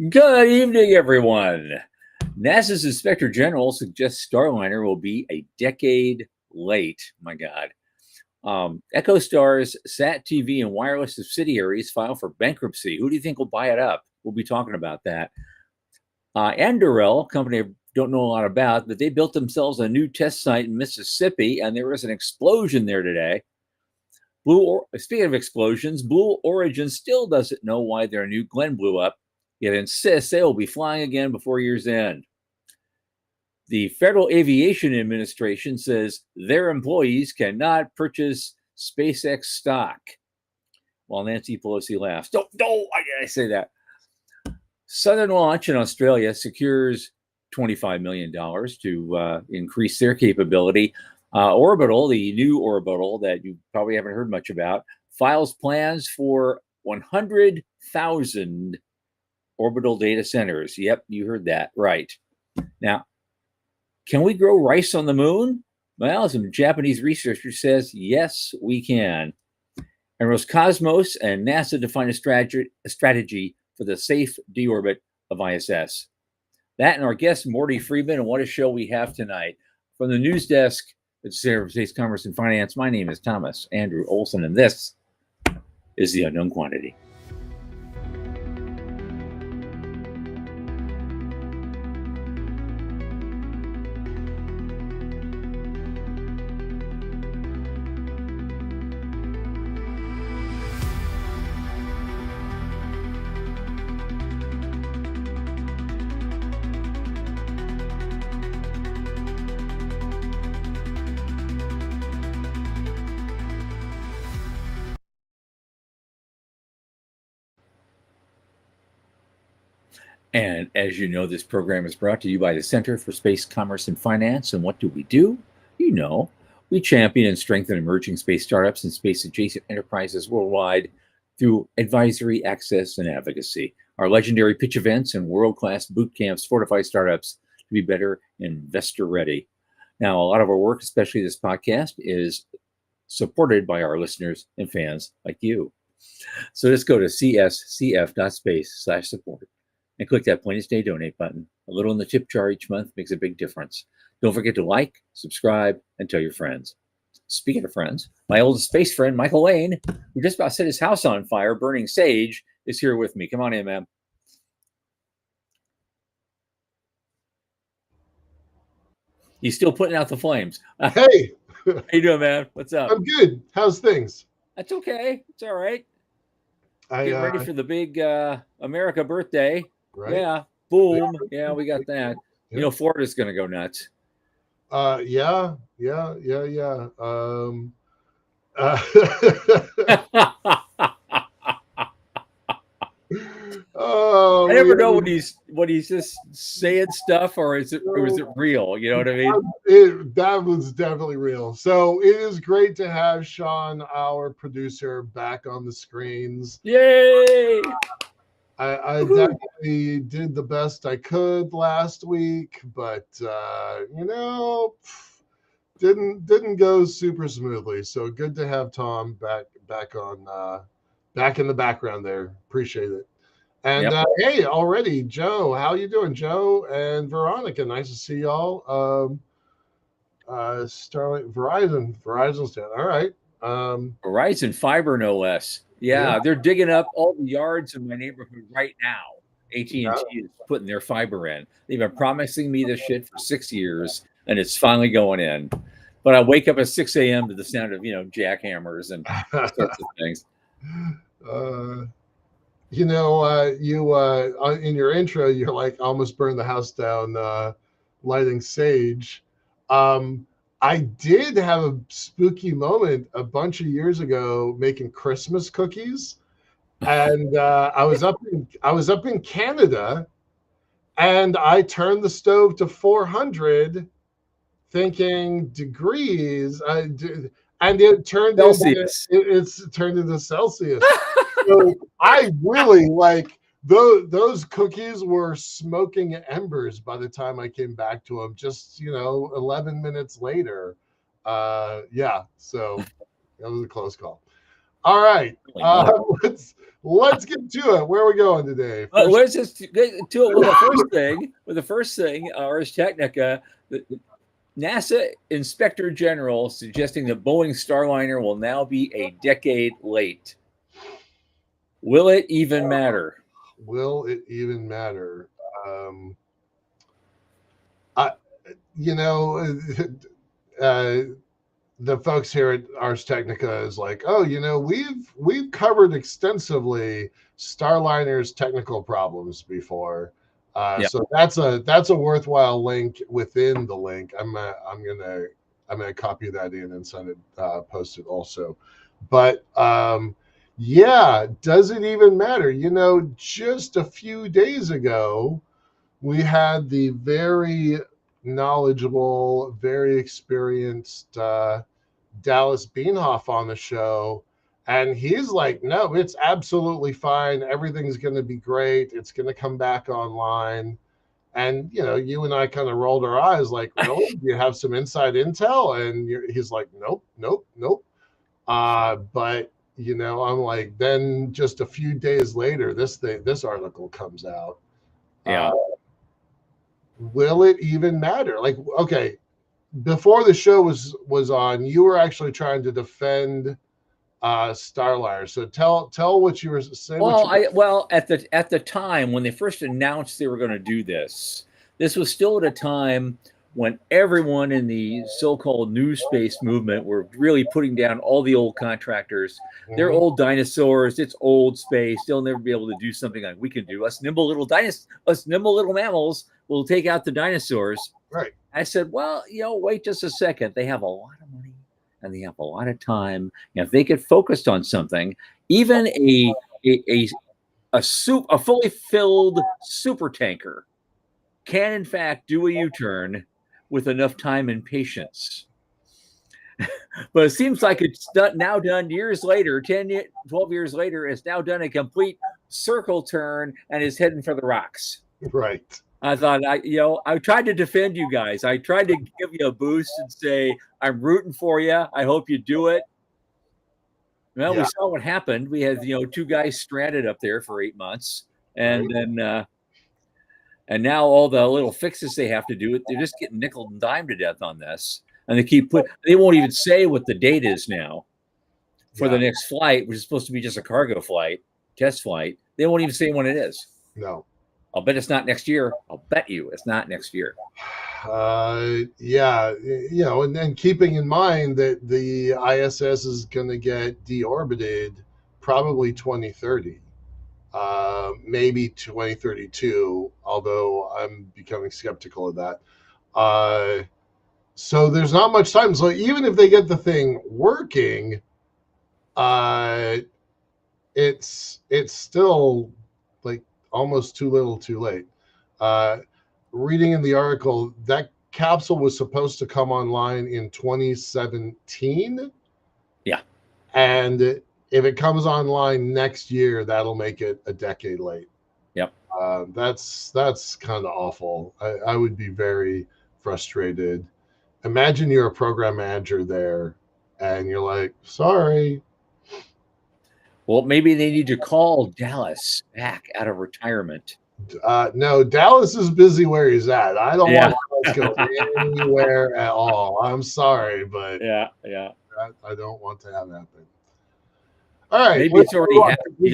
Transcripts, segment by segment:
Good evening, everyone. NASA's Inspector General suggests Starliner will be a decade late. My God. EchoStar's Sat TV and wireless subsidiaries file for bankruptcy. Who do you think will buy it up? We'll be talking about that. Anduril, company I don't know a lot about, but they built themselves a new test site in Mississippi, and there was an explosion there today. Speaking of explosions, Blue Origin still doesn't know why their new Glenn blew up, yet insists they will be flying again before year's end. The Federal Aviation Administration says their employees cannot purchase SpaceX stock. While Nancy Pelosi laughs. No, I say that. Southern Launch in Australia secures $25 million to increase their capability. Orbital, the new Orbital that you probably haven't heard much about, files plans for 100,000 orbital data centers. Yep, you heard that right. Now, can we grow rice on the moon? Well, some Japanese researcher says, yes, we can. And Roscosmos and NASA define a strategy for the safe deorbit of ISS. That and our guest, Mordy Friedman, and what a show we have tonight. From the news desk at Center for Space Commerce and Finance, my name is Thomas Andrew Olson, and this is The Unknown Quantity. And as you know, this program is brought to you by the Center for Space Commerce and Finance. And what do? You know, we champion and strengthen emerging space startups and space-adjacent enterprises worldwide through advisory, access, and advocacy. Our legendary pitch events and world-class boot camps fortify startups to be better investor-ready. Now, a lot of our work, especially this podcast, is supported by our listeners and fans like you. So let's go to cscf.space/support. And click that Plainest Day donate button. A little in the tip jar each month makes a big difference. Don't forget to like, subscribe, and tell your friends. Speaking of friends, my oldest space friend, Michael Lane, who just about set his house on fire burning sage, is here with me. Come on in, man. He's still putting out the flames. Hey, how you doing, man? What's up? I'm good. How's things? That's okay. It's all right. Getting ready for the big America birthday. Right? Yeah. Boom. Yeah, we got that. Yeah. You know, Florida's going to go nuts. Yeah. Oh, I never know when he's just saying stuff or is it real? You know what I mean? That was definitely real. So it is great to have Sean, our producer, back on the screens. Yay! I definitely did the best I could last week, but didn't go super smoothly. So good to have Tom back in the background there. Appreciate it. And hey, already, Joe, how you doing, Joe and Veronica? Nice to see y'all. Starlink, Verizon's down. All right. Verizon Fiber, no less. Yeah, they're digging up all the yards in my neighborhood right now. AT&T is putting their fiber in. They've been promising me this shit for 6 years, and it's finally going in. But I wake up at 6 a.m. to the sound of, jackhammers and sorts of things. In your intro, you're like almost burned the house down, lighting sage. I did have a spooky moment a bunch of years ago making Christmas cookies, and I was up in Canada, and I turned the stove to 400, thinking degrees, and it turned Celsius. It's turned into Celsius. So I really those cookies were smoking embers by the time I came back to them. Just 11 minutes later, so that was a close call. All right. Holy moly. Let's get to it. Where are we going today? First, Let's just get to it with the first thing. Ars Technica, the NASA Inspector General suggesting the Boeing Starliner will now be a decade late. Will it even matter? will it even matter? I, you know, uh, the folks here at Ars Technica is like, oh, we've covered extensively Starliner's technical problems before. Yeah. So that's a worthwhile link within the link. I'm gonna copy that in and send it post it also. But yeah, does it even matter? Just a few days ago, we had the very knowledgeable, very experienced Dallas Beanhoff on the show. And he's like, no, it's absolutely fine. Everything's going to be great. It's going to come back online. And, you and I kind of rolled our eyes like, really? Do you have some inside intel? And he's like, nope, nope, nope. But, I'm like, then just a few days later, this article comes out. Yeah. Will it even matter? Like, okay, before the show was on, you were actually trying to defend Starliner. So tell what you were saying. Well, at the time when they first announced they were going to do this was still at a time when everyone in the so-called new space movement were really putting down all the old contractors. They're old dinosaurs. It's old space. They'll never be able to do something like we can do. Us nimble little mammals will take out the dinosaurs. Right. I said, well, wait just a second. They have a lot of money and they have a lot of time. If they get focused on something, even a fully filled super tanker can in fact do a U-turn with enough time and patience. But it seems like it's now done years later, 10, 12 years later, it's now done a complete circle turn and is heading for the rocks. Right. I thought, I tried to defend you guys. I tried to give you a boost and say, I'm rooting for you. I hope you do it. Well, we saw what happened. We had, two guys stranded up there for 8 months. And then, and now all the little fixes they have to do, they're just getting nickel and dime to death on this. And they won't even say what the date is now for the next flight, which is supposed to be just a cargo flight, test flight. They won't even say when it is. No. I'll bet it's not next year. I'll bet you it's not next year. Yeah, and then keeping in mind that the ISS is going to get deorbited probably 2030, maybe 2032, although I'm becoming skeptical of that. So there's not much time. So even if they get the thing working, it's still like almost too little too late. Reading in the article, that capsule was supposed to come online in 2017. Yeah. And if it comes online next year, that'll make it a decade late. Yep. That's kind of awful. I would be very frustrated. Imagine you're a program manager there and you're like, sorry. Well, maybe they need to call Dallas back out of retirement. No, Dallas is busy where he's at. I don't want Dallas to go anywhere at all. I'm sorry, but I don't want to have that happen. All right, maybe it's already happened. We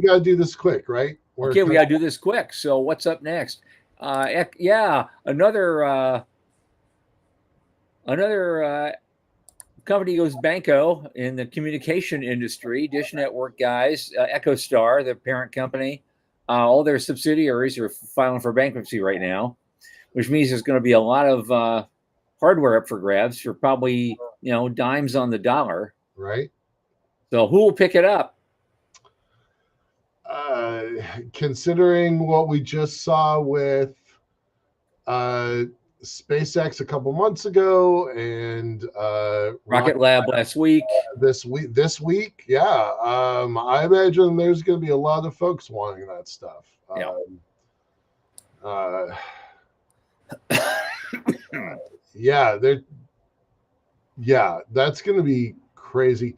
gotta do this quick, right? Okay, we gotta do this quick. So what's up next? Another company goes banco in the communication industry. Dish Network guys, EchoStar, the parent company. All their subsidiaries are filing for bankruptcy right now, which means there's going to be a lot of hardware up for grabs for probably, dimes on the dollar. Right. So who will pick it up? Considering what we just saw with SpaceX a couple months ago and Rocket Lab last week. This week, yeah. I imagine there's going to be a lot of folks wanting that stuff. That's going to be crazy.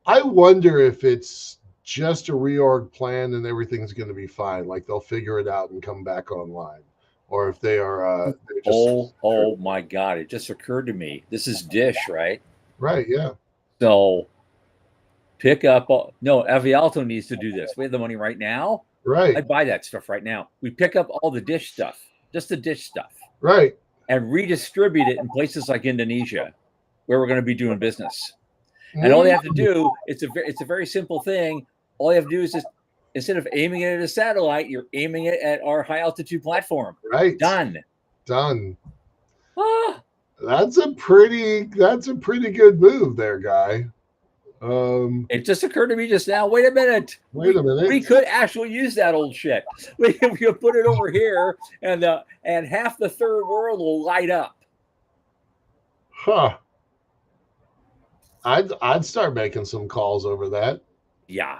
I wonder if it's just a reorg plan and everything's going to be fine. Like they'll figure it out and come back online, or if they are they're just Oh my God! It just occurred to me. This is Dish, right? right. Yeah, So pick up. No, Avialto needs to do this. We have the money right now. right, I'd buy that stuff right now. We pick up all the Dish stuff, just the Dish stuff, right. and redistribute it in places like Indonesia, where we're going to be doing business. And all they Mm, have to do, it's a very simple thing. All you have to do is just, instead of aiming it at a satellite, you're aiming it at our high altitude platform. right. Done. Done. Ah, That's a pretty good move there, guy. it just occurred to me just now. Wait a minute. Wait a We minute. could actually use that old shit. We could put it over here, and half the third world will light up. Huh. I'd start making some calls over that. Yeah,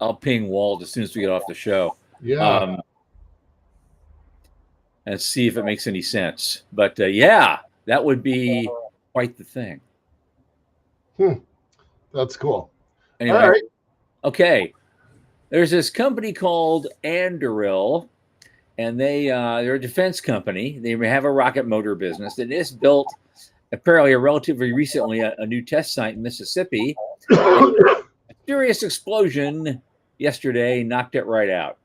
I'll ping Walt as soon as we get off the show. Yeah. And see if it makes any sense. But yeah, that would be quite the thing. That's cool. Anyway, All right. okay. There's this company called Anduril, and they're a defense company. They have a rocket motor business that is built apparently relatively recently a new test site in Mississippi. A serious explosion yesterday knocked it right out.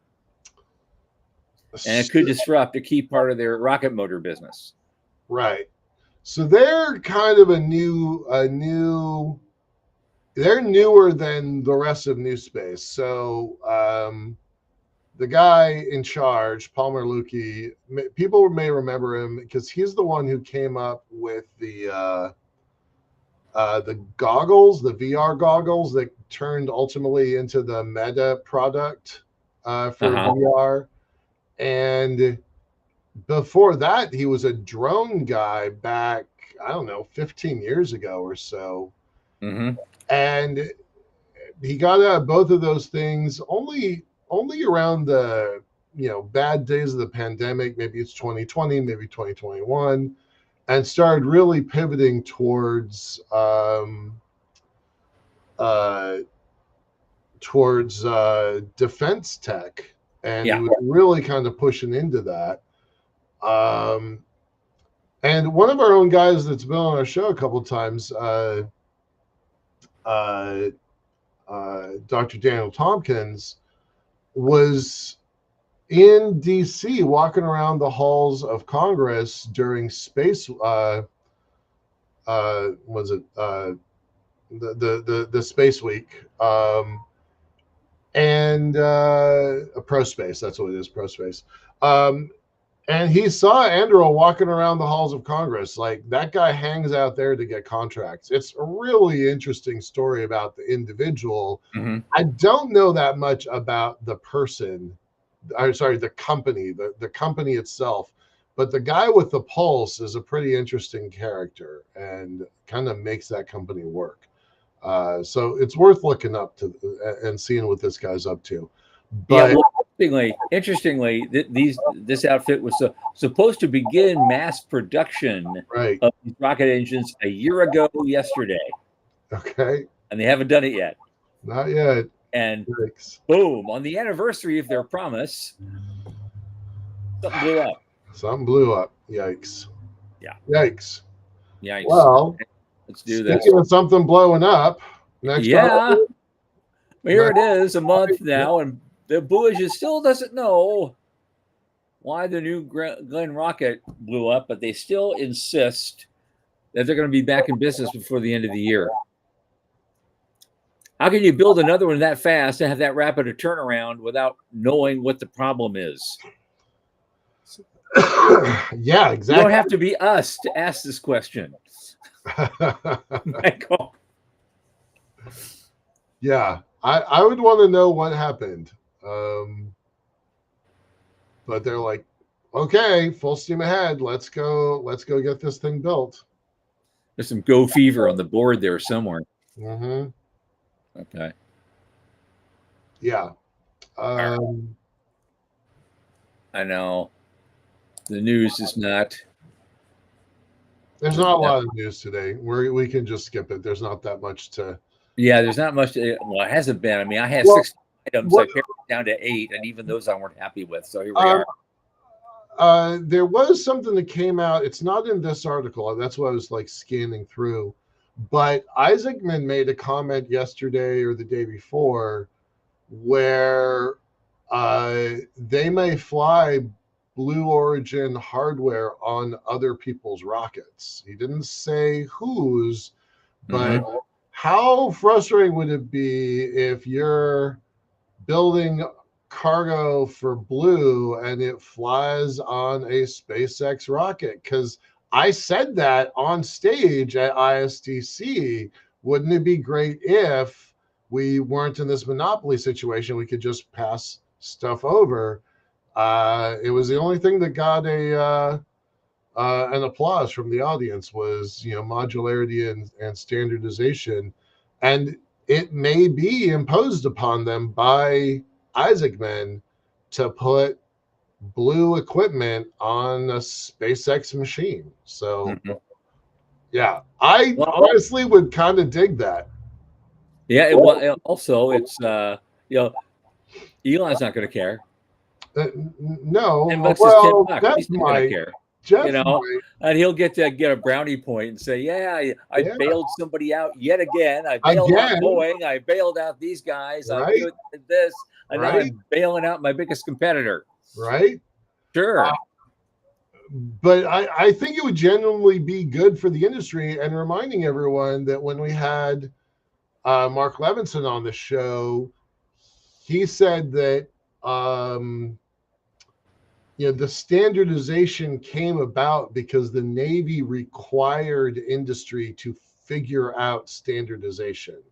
And it could disrupt a key part of their rocket motor business. Right. So they're kind of they're newer than the rest of New Space. So the guy in charge, Palmer Luckey, people may remember him because he's the one who came up with the goggles, the VR goggles that turned ultimately into the Meta product for VR. And before that, he was a drone guy back, I don't know, 15 years ago or so. Mm-hmm. And he got out of both of those things only around the bad days of the pandemic. Maybe it's 2020, maybe 2021, and started really pivoting towards defense tech, and he was really kind of pushing into that. And one of our own guys that's been on our show a couple of times, Dr. Daniel Tompkins, was in DC walking around the halls of Congress during space the Space Week, and Pro Space, that's what it is, Pro Space. And he saw Andrew walking around the halls of Congress. Like, that guy hangs out there to get contracts. It's a really interesting story about the individual. Mm-hmm. I don't know that much about the person, the company, the company itself, but the guy with the pulse is a pretty interesting character and kind of makes that company work. So it's worth looking up to and seeing what this guy's up to. But yeah, well, interestingly, this outfit was supposed to begin mass production of these rocket engines a year ago yesterday. Okay. And they haven't done it yet. Not yet. And boom, on the anniversary of their promise, something blew up. Something blew up. Yikes. Yeah. Yikes. Yikes. Well, let's do this. Speaking of something blowing up, next well, here it is, a month now, and the Bourgeois still doesn't know why the new Glenn rocket blew up, but they still insist that they're going to be back in business before the end of the year. How can you build another one that fast and have that rapid a turnaround without knowing what the problem is? Yeah, exactly. You don't have to be us to ask this question. Michael. Yeah, I would want to know what happened. But they're like, okay, full steam ahead. Let's go get this thing built. There's some Go Fever on the board there somewhere. Mm-hmm. Okay. Yeah. I know. The news is not. There's not a lot of news today. We can just skip it. There's not that much to. Yeah, there's not much. Well, it hasn't been. I mean, I had Well, 6 items. I pared it down to 8, and even those I weren't happy with. So here we are. There was something that came out. It's not in this article. That's what I was like scanning through. But Isaacman made a comment yesterday or the day before where they may fly Blue Origin hardware on other people's rockets. He didn't say whose, but how frustrating would it be if you're building cargo for Blue and it flies on a SpaceX rocket? Because I said that on stage at ISTC. Wouldn't it be great if we weren't in this monopoly situation? We could just pass stuff over. It was the only thing that got an applause from the audience was, modularity and standardization. And it may be imposed upon them by Isaacman to put Blue equipment on a SpaceX machine. So, yeah, I honestly would kind of dig that. Yeah, well, also it's Elon's not going to care. No, $10 well, is $10. Jeff He's not going to care. Jeff and he'll get a brownie point and say, "Yeah, I bailed somebody out yet again. I bailed out Boeing. I bailed out these guys. I did this, and now I'm bailing out my biggest competitor." Right? Sure. But I think it would genuinely be good for the industry, and reminding everyone that when we had Mark Levinson on the show, he said that the standardization came about because the Navy required industry to figure out standardization.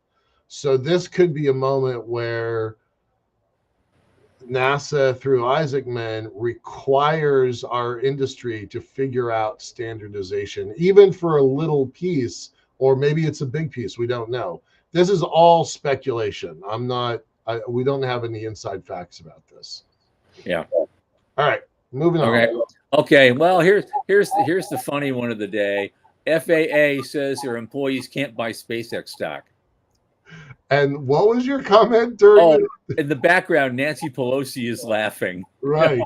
So this could be a moment where NASA, through Isaacman, requires our industry to figure out standardization, even for a little piece, or maybe it's a big piece. We don't know. This is all speculation. We don't have any inside facts about this. Yeah. All right. Moving on. Okay. Well, here's the funny one of the day. FAA says their employees can't buy SpaceX stock. And what was your comment during? In the background, Nancy Pelosi is laughing. Right.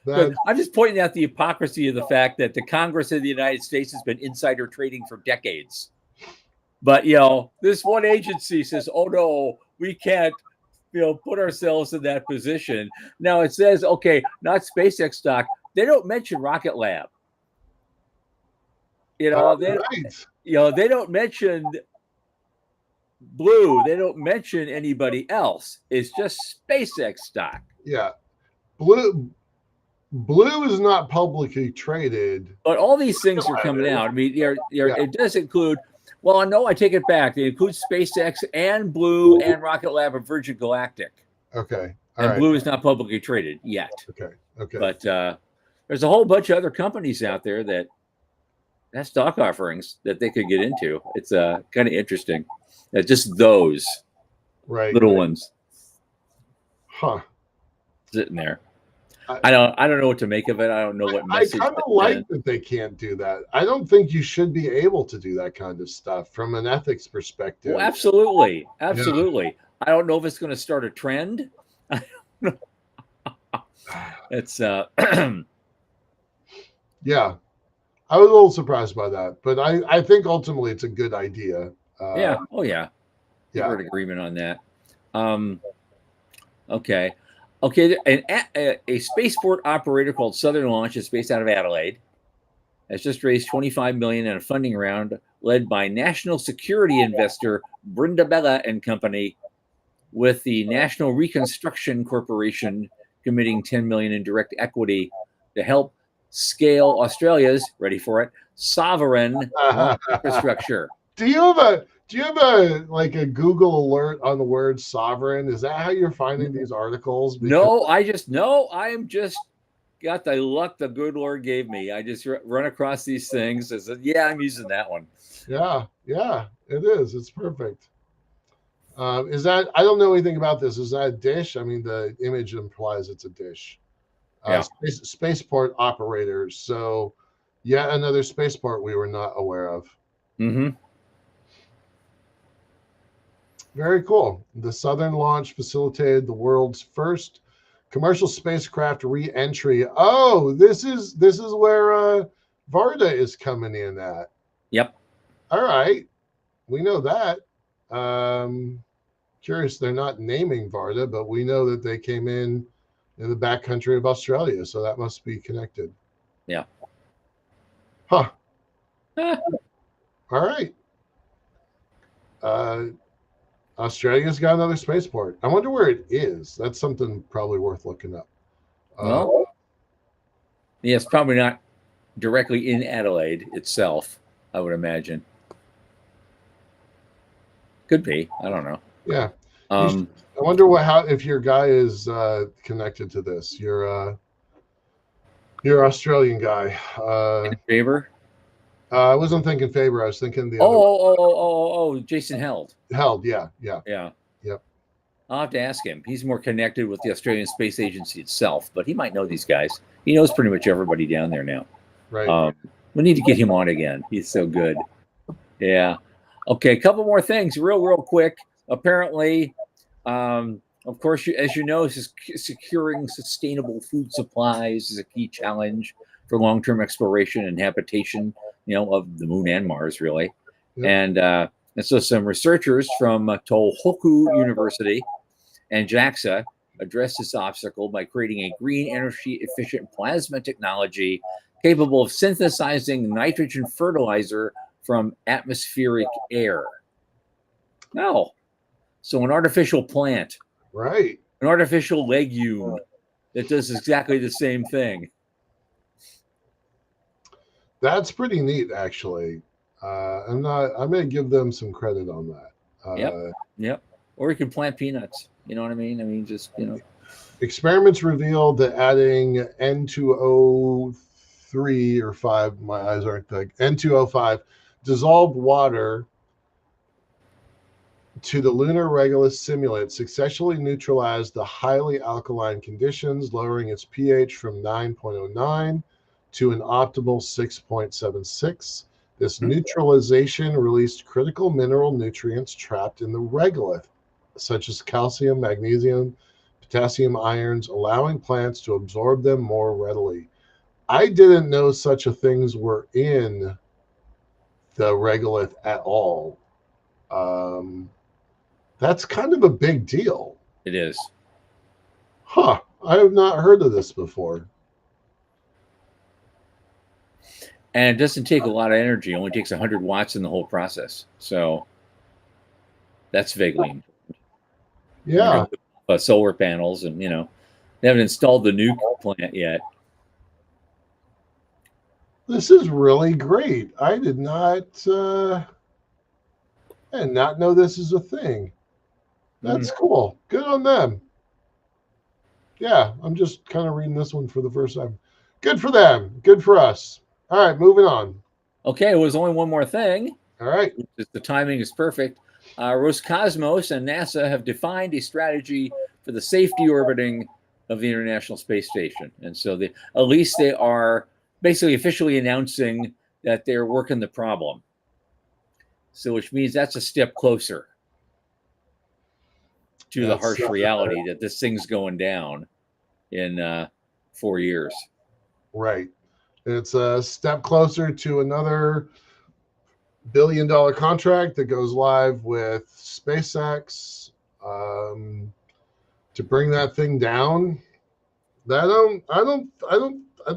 I'm just pointing out the hypocrisy of the fact that the Congress of the United States has been insider trading for decades. But this one agency says, "Oh no, we can't." Put ourselves in that position. Now it says, okay, not SpaceX stock. They don't mention Rocket Lab. They don't mention Blue. They don't mention anybody else. It's just SpaceX stock. Yeah, Blue is not publicly traded. But all these things are coming out. I mean, it does include. Well, no, I take it back. They include SpaceX and Blue and Rocket Lab and Virgin Galactic. Okay. And Blue is not publicly traded yet. Okay. But there's a whole bunch of other companies out there that have stock offerings that they could get into. It's kind of interesting. Just those little ones. Huh. Sitting there. I don't know what to make of it. I don't know what message. I kind of like that they can't do that. I don't think you should be able to do that kind of stuff from an ethics perspective. Well, absolutely. Yeah. I don't know if it's going to start a trend. It's yeah. I was a little surprised by that, but I think ultimately it's a good idea. Yeah. Oh yeah. We're in agreement on that. Okay. A spaceport operator called Southern Launch is based out of Adelaide. Has just raised $25 million in a funding round led by national security investor Brindabella and Company, with the National Reconstruction Corporation committing $10 million in direct equity to help scale Australia's, ready for it, sovereign infrastructure. Do you have a Google alert on the word sovereign? Is that how you're finding these articles? No, I am just got the luck the good Lord gave me. I just run across these things. I said, yeah, I'm using that one. Yeah, it is. It's perfect. Is that, I don't know anything about this. Is that a dish? I mean, the image implies it's a dish. Spaceport operators. So, Yet another spaceport we were not aware of. Mm-hmm. Very cool. The Southern launch facilitated the world's first commercial spacecraft re-entry. Oh, this is where Varda is coming in at. Yep. All right, we know that. Curious, they're not naming Varda, but we know that they came in the backcountry of Australia, so that must be connected. Yeah. Huh. Ah. All right. Australia's got another spaceport. I wonder where it is. That's something probably worth looking up. Well, yeah, it's probably not directly in Adelaide itself, I would imagine. Could be. I don't know. Yeah. Um, I wonder if your guy is connected to this. Your Australian guy. Favor. I wasn't thinking Faber. I was thinking the other. Oh, Jason Held. Held, yeah. Yeah. Yep. I'll have to ask him. He's more connected with the Australian Space Agency itself, but he might know these guys. He knows pretty much everybody down there now. Right. We need to get him on again. He's so good. Yeah. Okay, a couple more things real quick. Apparently, of course, as you know, securing sustainable food supplies is a key challenge for long-term exploration and habitation, of the moon and Mars, really. Yep. And so some researchers from Tohoku University and JAXA addressed this obstacle by creating a green energy-efficient plasma technology capable of synthesizing nitrogen fertilizer from atmospheric air. No. So an artificial plant. Right. An artificial legume that does exactly the same thing. That's pretty neat, actually. I'm going to give them some credit on that. Yep. Or you can plant peanuts. You know what I mean? I mean, just, Experiments revealed that adding N2O3 or 5, my eyes aren't thick, N2O5 dissolved water to the lunar regolith simulant successfully neutralized the highly alkaline conditions, lowering its pH from 9.09 to an optimal 6.76. This neutralization released critical mineral nutrients trapped in the regolith, such as calcium, magnesium, potassium ions, allowing plants to absorb them more readily. I didn't know such a things were in the regolith at all. That's kind of a big deal. It is. Huh. I have not heard of this before. And it doesn't take a lot of energy. It only takes 100 watts in the whole process. So that's vaguely important. Yeah. Solar panels and, they haven't installed the nuke plant yet. This is really great. I did not know this is a thing. That's cool. Good on them. Yeah, I'm just kind of reading this one for the first time. Good for them. Good for us. All right, moving on. Okay, well, there's only one more thing. All right. The timing is perfect. Roscosmos and NASA have defined a strategy for the safety orbiting of the International Space Station. And so at least they are basically officially announcing that they're working the problem. So which means that's a step closer to the harsh reality that this thing's going down in 4 years. Right. It's a step closer to another billion-dollar contract that goes live with SpaceX to bring that thing down. I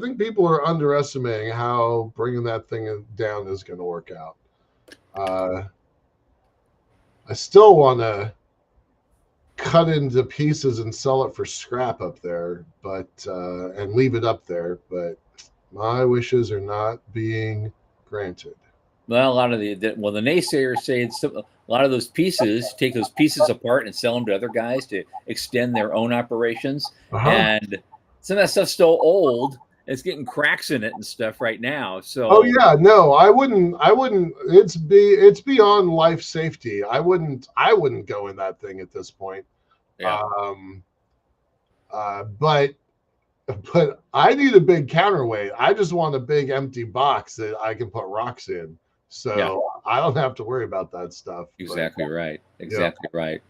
think people are underestimating how bringing that thing down is going to work out. I still want to cut into pieces and sell it for scrap up there, but and leave it up there, but my wishes are not being granted. Well, a lot of the naysayers say a lot of those pieces, take those pieces apart and sell them to other guys to extend their own operations. And some of that stuff's still old. It's getting cracks in it and stuff right now. So yeah, no, I wouldn't. It's beyond life safety. I wouldn't go in that thing at this point. Yeah. But but I need a big counterweight. I just want a big empty box that I can put rocks in. So I don't have to worry about that stuff. Exactly right. Yeah. Exactly right.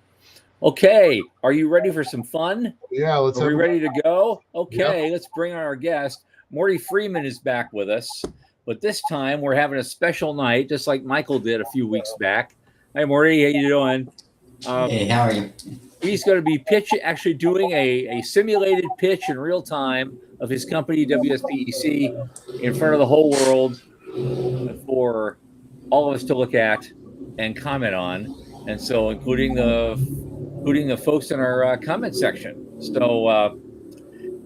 Okay, are you ready for some fun? Yeah, let's Are we have ready to go? Okay, let's bring on our guest. Mordy Friedman is back with us, but this time we're having a special night, just like Michael did a few weeks back. Hi, Mordy, how you doing? Hey, how are you? He's going to be actually doing a simulated pitch in real time of his company, WSPEC, in front of the whole world for all of us to look at and comment on. And so including the folks in our comment section. So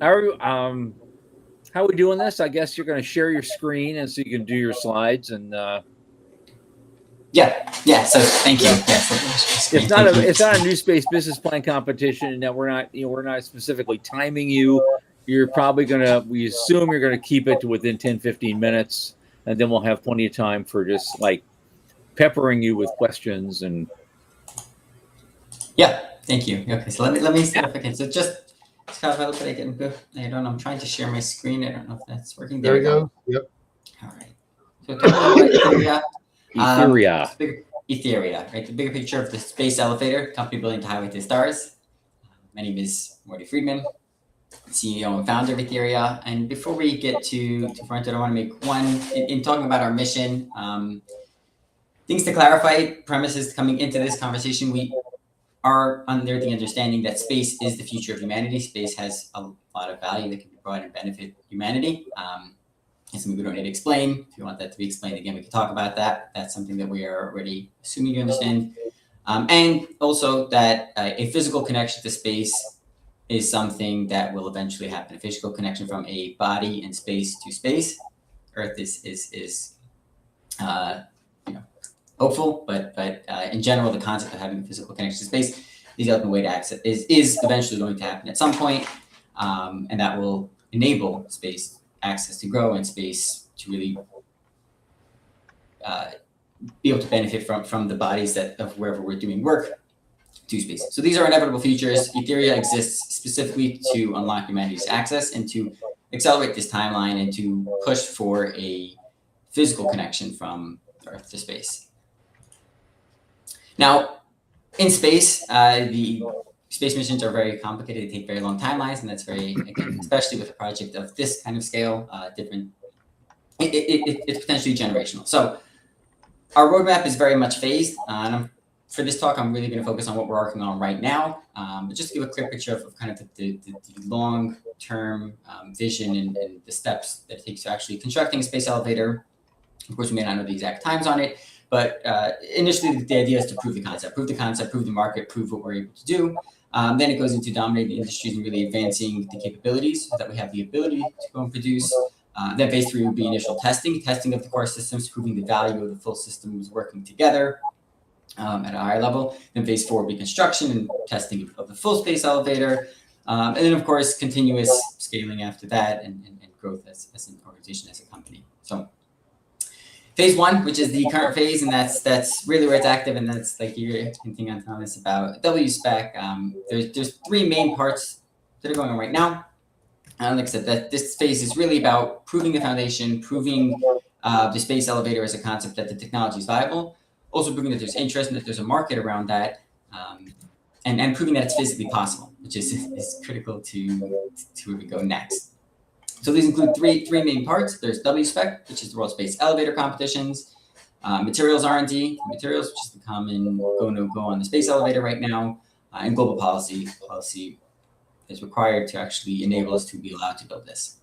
how are we doing this? I guess you're going to share your screen and so you can do your slides and yeah. So thank you. Yes, it's not a new space business plan competition. And we're not specifically timing you. You're probably we assume you're gonna keep it to within 10-15 minutes, and then we'll have plenty of time for just like peppering you with questions and yeah. Thank you. Okay, so let me see if I can. So just have a look at it. I don't know. I'm trying to share my screen. I don't know if that's working. There we go. Yep. All right. So talking about Etheria. Right? The bigger picture of the space elevator, company building to highway to the stars. My name is Mordy Friedman, CEO and founder of Etheria. And before we get to front, I want to make one, in talking about our mission, things to clarify, premises coming into this conversation. We are under the understanding that space is the future of humanity. Space has a lot of value that can be brought and benefit humanity. It's something we don't need to explain. If you want that to be explained again, we can talk about that. That's something that we are already assuming you understand. And also that a physical connection to space is something that will eventually happen. A physical connection from a body in space to space. Earth is hopeful, but in general, the concept of having a physical connection to space is the ultimate way to access is eventually going to happen at some point, and that will enable space access to grow and space to really be able to benefit from the bodies of wherever we're doing work to space. So these are inevitable features. Etheria exists specifically to unlock humanity's access and to accelerate this timeline and to push for a physical connection from Earth to space. Now, in space, the space missions are very complicated. They take very long timelines, and that's very, again, especially with a project of this kind of scale, it's potentially generational. So our roadmap is very much phased. For this talk, I'm really going to focus on what we're working on right now, but just to give a clear picture of kind of the long-term vision and the steps that it takes to actually constructing a space elevator. Of course, we may not know the exact times on it, but initially the idea is to prove the concept, prove the market, prove what we're able to do. Then it goes into dominating the industries and really advancing the capabilities so that we have the ability to go and produce. Then phase 3 would be initial testing of the core systems, proving the value of the full systems working together at a higher level. Then phase 4 would be construction and testing of the full space elevator. And then, of course, continuous scaling after that and growth as an organization, as a company. So phase 1, which is the current phase, and that's really where it's active, and that's like you're hinting on, Thomas, about WSPEC. There's 3 main parts that are going on right now. Like I said, that this phase is really about proving the foundation, proving the space elevator as a concept, that the technology is viable, also proving that there's interest and that there's a market around that, and proving that it's physically possible, which is critical to where we go next. So these include three main parts. There's WSPEC, which is the World Space Elevator Competitions, materials R&D, materials, which is the common go-no-go on the space elevator right now, and global policy. Policy is required to actually enable us to be allowed to build this.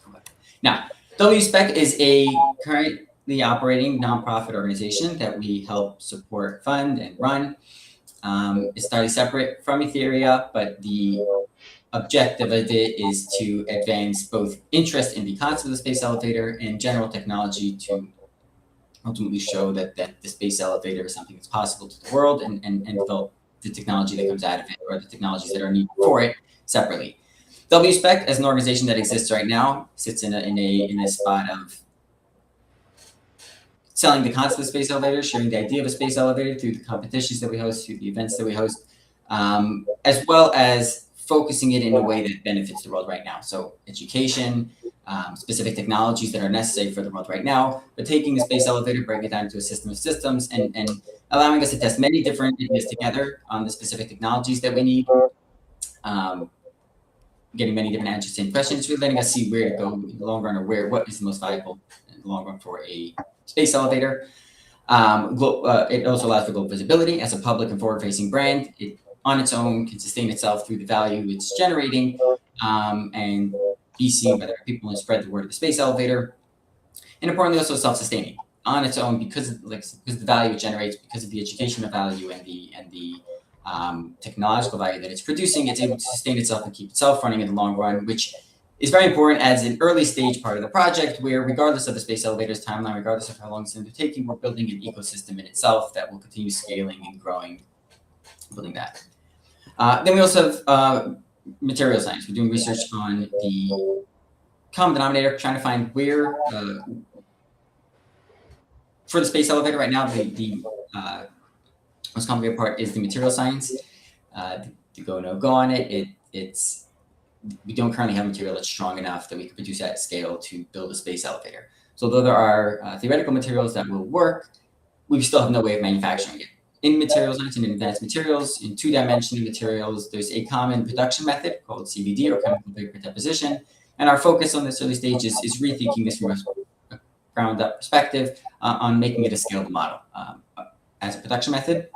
Okay. Now, WSPEC is a currently operating nonprofit organization that we help support, fund, and run. It's entirely separate from Etheria, but the objective of it is to advance both interest in the concept of the space elevator and general technology to ultimately show that the space elevator is something that's possible to the world and develop the technology that comes out of it or the technologies that are needed for it separately. WSPEC, as an organization that exists right now, sits in a spot of selling the concept of space elevator, sharing the idea of a space elevator through the competitions that we host, through the events that we host, as well as focusing it in a way that benefits the world right now. So education, specific technologies that are necessary for the world right now, but taking the space elevator, breaking it down into a system of systems, and allowing us to test many different ideas together on the specific technologies that we need. Getting many different answers to the same questions, really letting us see where to go in the long run, or what is the most valuable in the long run for a space elevator. It also allows for global visibility as a public and forward-facing brand. It on its own can sustain itself through the value it's generating, and be seen by the people and spread the word of the space elevator. And importantly, also self-sustaining on its own because of the value it generates, because of the educational value and the technological value that it's producing. It's able to sustain itself and keep itself running in the long run, which is very important as an early stage part of the project, where regardless of the space elevator's timeline, regardless of how long it's undertaking, we're building an ecosystem in itself that will continue scaling and growing, building that. Then we also have material science. We're doing research on the common denominator, trying to find where, for the space elevator right now, the most complicated part is the material science. The go, no go on it. We don't currently have material that's strong enough that we can produce at scale to build a space elevator. So although there are theoretical materials that will work, we still have no way of manufacturing it. In material science and in advanced materials, in two-dimensional materials, there's a common production method called CVD, or chemical vapor deposition. And our focus on this early stage is rethinking this from a ground-up perspective on making it a scalable model as a production method.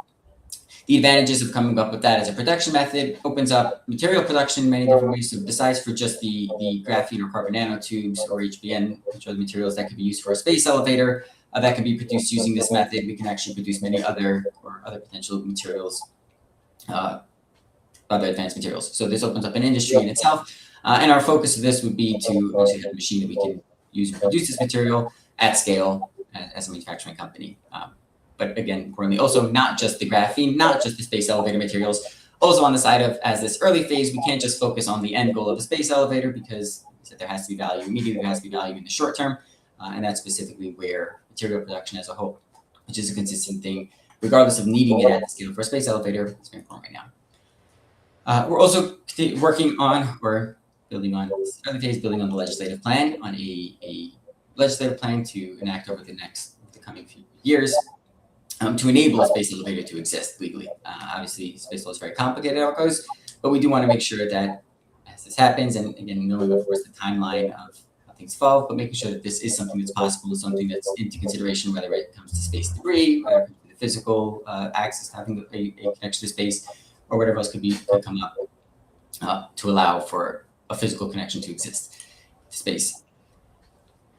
The advantages of coming up with that as a production method opens up material production in many different ways. So besides for just the graphene or carbon nanotubes or HBN, which are the materials that could be used for a space elevator, that can be produced using this method, we can actually produce many other potential materials, other advanced materials. So this opens up an industry in itself. And our focus of this would be to actually have a machine that we can use to produce this material at scale as a manufacturing company. But again, importantly, also not just the graphene, not just the space elevator materials, also on the side of, as this early phase, we can't just focus on the end goal of a space elevator, because there has to be value immediately, there has to be value in the short term. And that's specifically where material production as a whole, which is a consistent thing, regardless of needing it at the scale for a space elevator, it's very important right now. We're also working on, or building on this early phase, building on the legislative plan, on a legislative plan to enact over the coming few years, to enable a space elevator to exist legally. Obviously, space law is very complicated how it goes, but we do want to make sure that as this happens, and again, knowing of course the timeline of how things fall, but making sure that this is something that's possible, something that's into consideration, whether it comes to space debris, whether it comes to the physical access to having a connection to space, or whatever else could come up to allow for a physical connection to exist to space.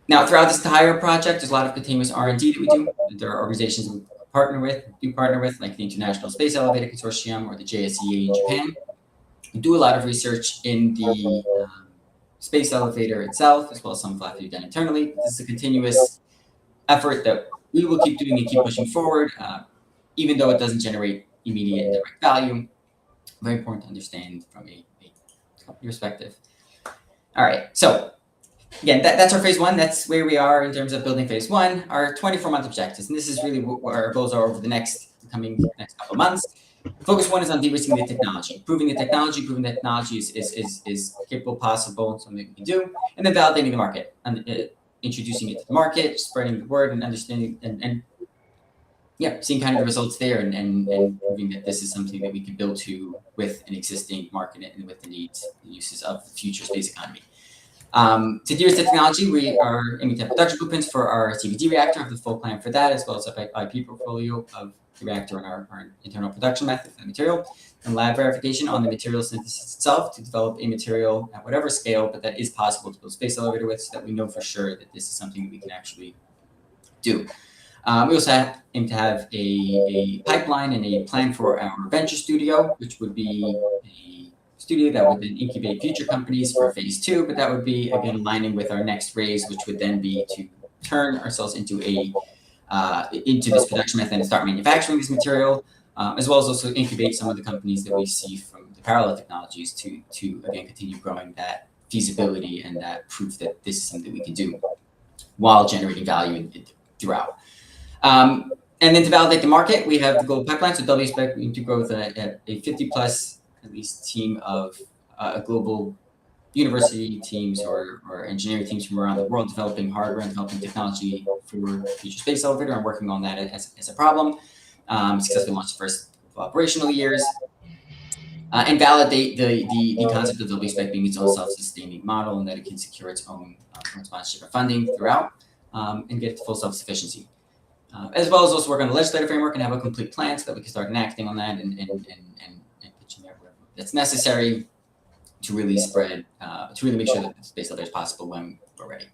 Now, throughout this entire project, there's a lot of continuous R&D that we do. There are organizations we partner with, like the International Space Elevator Consortium or the JSEA in Japan. We do a lot of research in the space elevator itself, as well as some flat done internally. This is a continuous effort that we will keep doing and keep pushing forward, even though it doesn't generate immediate and direct value. Very important to understand from a company perspective. All right, so again, that's our phase one. That's where we are in terms of building phase one, our 24-month objectives. And this is really what our goals are over the next couple of months. Focus one is on de-risking the technology, proving the technology is capable, possible, something we can do, and then validating the market, and introducing it to the market, spreading the word, and understanding, and seeing kind of the results there, and proving that this is something that we can build to with an existing market and with the needs and uses of the future space economy. To de-risk the technology, we are aiming to have production blueprints for our CVD reactor, have the full plan for that, as well as an IP portfolio of the reactor and our internal production method for the material, and lab verification on the material synthesis itself to develop a material at whatever scale, but that is possible to build a space elevator with, so that we know for sure that this is something that we can actually do. We also aim to have a pipeline and a plan for our venture studio, which would be a studio that would then incubate future companies for phase two, but that would be, again, aligning with our next raise, which would then be to turn ourselves into this production method and start manufacturing this material, as well as also incubate some of the companies that we see from the parallel technologies to again, continue growing that feasibility and that proof that this is something we can do while generating value throughout. And then to validate the market, we have the global pipeline. So we expect to grow with a 50+ at least team of a global university teams or engineering teams from around the world developing hardware and developing technology for future space elevator and working on that as a problem. Successfully launched the first operational years. And validate the concept of WSpec being its own self-sustaining model and that it can secure its own sponsorship and funding throughout and get to full self-sufficiency. As well as also work on the legislative framework and have a complete plan so that we can start enacting on that and pitching there wherever that's necessary to really spread, to really make sure that the space elevator is possible when we're ready.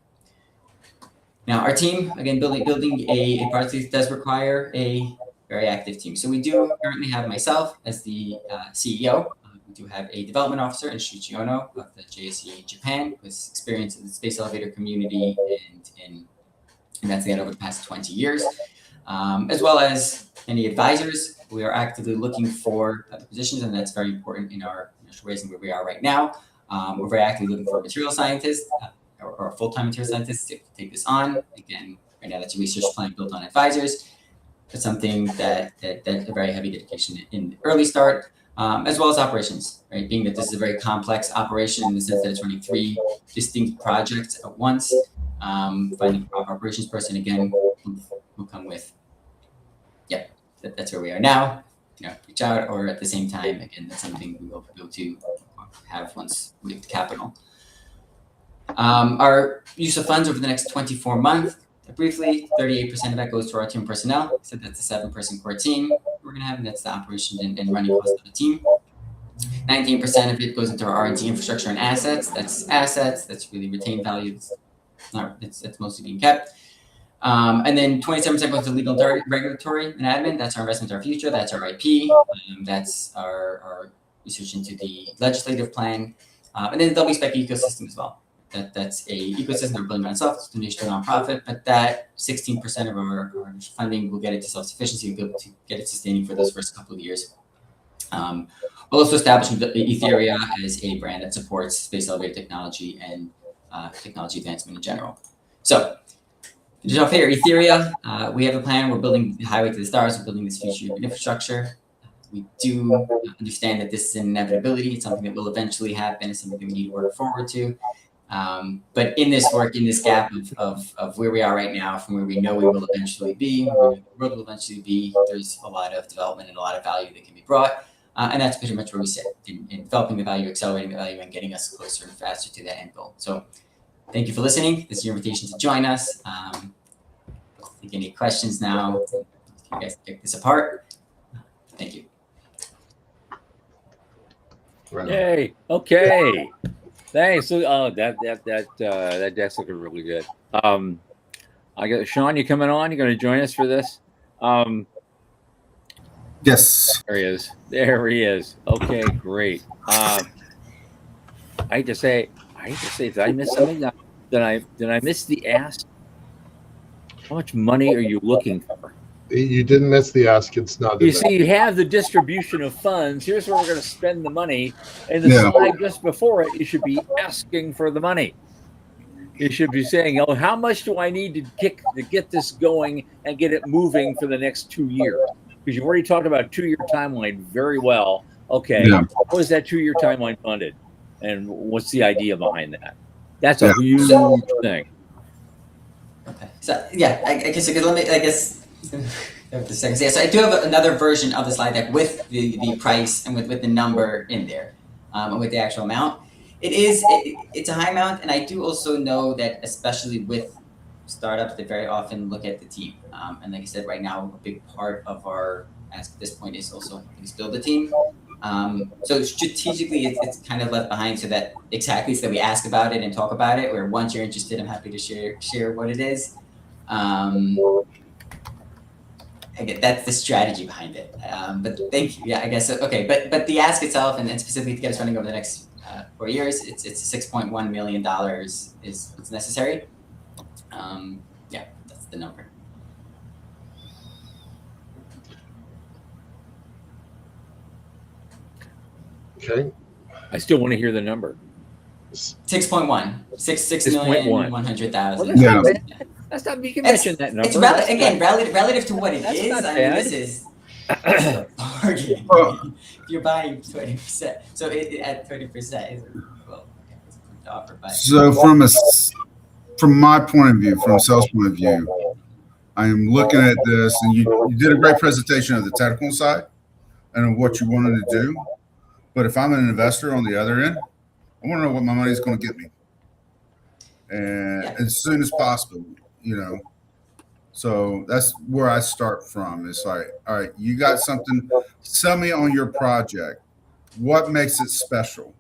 Now, our team, again, building a project does require a very active team. So we do currently have myself as the CEO. We do have a development officer in Shuichi Ono of the JSE Japan, who has experience in the space elevator community and that's that over the past 20 years, as well as any advisors. We are actively looking for other positions, and that's very important in our initial raising where we are right now. We're very actively looking for a material scientist or a full-time material scientist to take this on. Again, right now that's a research plan built on advisors. It's something that a very heavy dedication in the early start, as well as operations, right? Being that this is a very complex operation in the sense that it's running 3 distinct projects at once. Finding a proper operations person, again, will come with, that's where we are now. Reach out, or at the same time, again, that's something we will be able to have once we have the capital. Our use of funds over the next 24 months, briefly, 38% of that goes to our team personnel. So that's a 7-person core team we're going to have, and that's the operation and running cost of the team. 19% of it goes into our R&D infrastructure and assets. That's really retained value. It's mostly being kept. And then 27% goes to legal, regulatory, and admin. That's our investment in our future. That's our IP. That's our research into the legislative plan. And then the WSpec ecosystem as well. That's a ecosystem that we're building on itself. It's a donation to a nonprofit, but that 16% of our funding will get it to self-sufficiency. We'll be able to get it sustaining for those first couple of years. We're also establishing Etheria as a brand that supports space elevator technology and technology advancement in general. So, to jump here, Etheria, we have a plan. We're building the highway to the stars. We're building this future infrastructure. We do understand that this is an inevitability. It's something that will eventually happen. It's something that we need to work forward to. But in this work, in this gap of where we are right now, from where we know we will eventually be, where the world will eventually be, there's a lot of development and a lot of value that can be brought. And that's pretty much where we sit in developing the value, accelerating the value, and getting us closer and faster to that end goal. So thank you for listening. This is your invitation to join us. Take any questions now. You guys pick this apart. Thank you. Yay. Okay. Thanks. That deck's looking really good. I got Sean. You coming on? You going to join us for this? Yes. There he is. Okay, great. I hate to say, did I miss something? Did I miss the ask? How much money are you looking for? You didn't miss the ask. It's not. You see, you have the distribution of funds. Here's where we're going to spend the money. And the slide just before it, you should be asking for the money. You should be saying, "Oh, how much do I need to get this going and get it moving for the next 2 years?" Because you've already talked about a 2-year timeline very well. Okay, How is that 2-year timeline funded, and what's the idea behind that? That's a huge thing. Okay, so I guess so I do have another version of the slide deck with the price and with the number in there, and with the actual amount. It's a high amount, and I do also know that especially with startups, they very often look at the team. And like I said, right now, a big part of our ask at this point is also build a team. So strategically, it's kind of left behind so that we ask about it and talk about it. Where once you're interested, I'm happy to share what it is. Again, that's the strategy behind it. But thank you. Yeah, I guess okay. But the ask itself, and specifically to get us running over the next 4 years, it's $6.1 million is what's necessary. That's the number. Okay. I still want to hear the number. 6.1. 6,100,000. That's not. You can mention that number. It's relative to what it is. I mean, this is. a bargain. If you're buying 20%, so at 30%, well, okay, it's a good offer, but So from my point of view, from a sales point of view, I am looking at this, and you did a great presentation of the technical side and of what you wanted to do. But if I'm an investor on the other end, I want to know what my money is going to get me, and as soon as possible, So that's where I start from. It's like, all right, you got something, sell me on your project. What makes it special?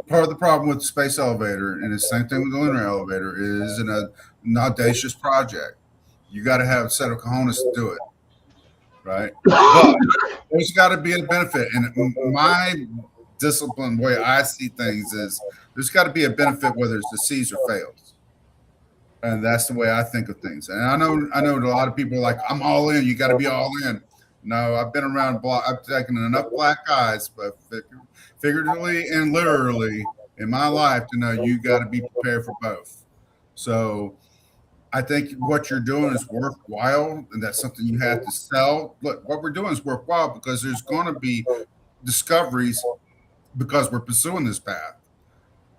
Part of the problem with the space elevator, and the same thing with the lunar elevator, is an audacious project. You got to have a set of cojones to do it, right? But there's got to be a benefit. And my disciplined way I see things is there's got to be a benefit whether it succeeds or fails. And that's the way I think of things. And I know a lot of people are like, I'm all in. You got to be all in. No, I've been around block. I've taken enough black eyes, but figuratively and literally in my life to know you got to be prepared for both. So I think what you're doing is worthwhile, and that's something you have to sell. Look, what we're doing is worthwhile because there's going to be discoveries because we're pursuing this path.